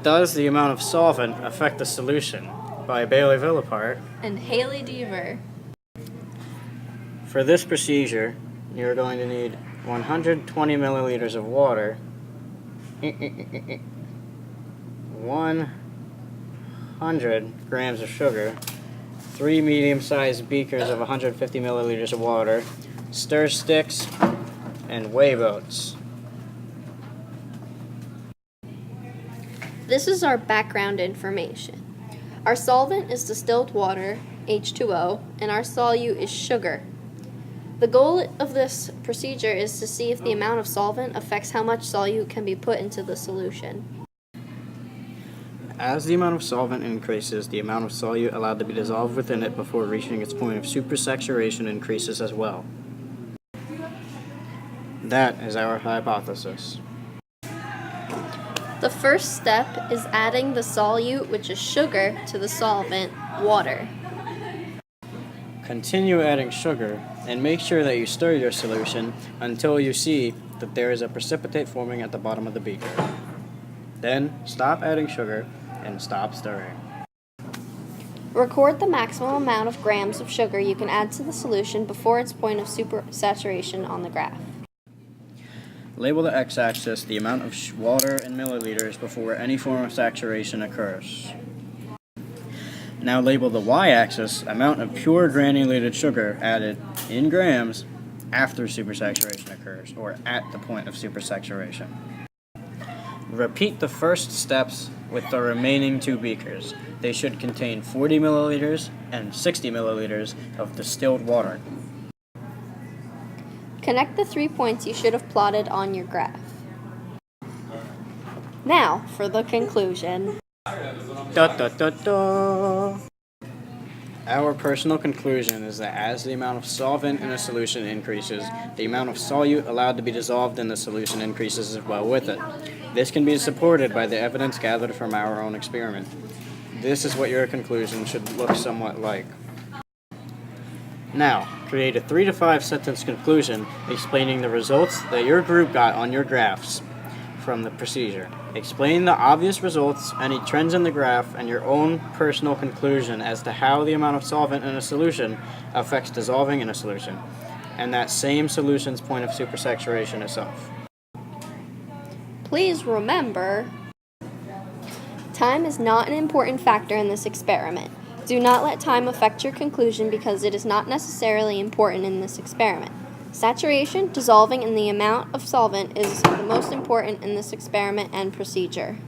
Does the amount of solvent affect the solution? By Bailey Villapart. And Haley Deaver. For this procedure, you're going to need 120 milliliters of water, 100 grams of sugar, 3 medium-sized beakers of 150 milliliters of water, stir sticks, and whey boats. This is our background information. Our solvent is distilled water, H2O, and our solute is sugar. The goal of this procedure is to see if the amount of solvent affects how much solute can be put into the solution. As the amount of solvent increases, the amount of solute allowed to be dissolved within it before reaching its point of supersaturation increases as well. That is our hypothesis. The first step is adding the solute, which is sugar, to the solvent, water. Continue adding sugar and make sure that you stir your solution until you see that there is a precipitate forming at the bottom of the beaker. Then stop adding sugar and stop stirring. Record the maximum amount of grams of sugar you can add to the solution before its point of supersaturation on the graph. Label the x-axis the amount of water in milliliters before any form of saturation occurs. Now label the y-axis amount of pure granulated sugar added in grams after supersaturation occurs, or at the point of supersaturation. Repeat the first steps with the remaining two beakers. They should contain 40 milliliters and 60 milliliters of distilled water. Connect the 3 points you should have plotted on your graph. Now, for the conclusion. Our personal conclusion is that as the amount of solvent in a solution increases, the amount of solute allowed to be dissolved in the solution increases as well with it. This can be supported by the evidence gathered from our own experiment. This is what your conclusion should look somewhat like. Now, create a 3 to 5 sentence conclusion explaining the results that your group got on your graphs from the procedure. Explain the obvious results, any trends in the graph, and your own personal conclusion as to how the amount of solvent in a solution affects dissolving in a solution, and that same solution's point of supersaturation itself. Please remember, time is not an important factor in this experiment. Do not let time affect your conclusion because it is not necessarily important in this experiment. Saturation, dissolving, and the amount of solvent is the most important in this experiment and procedure.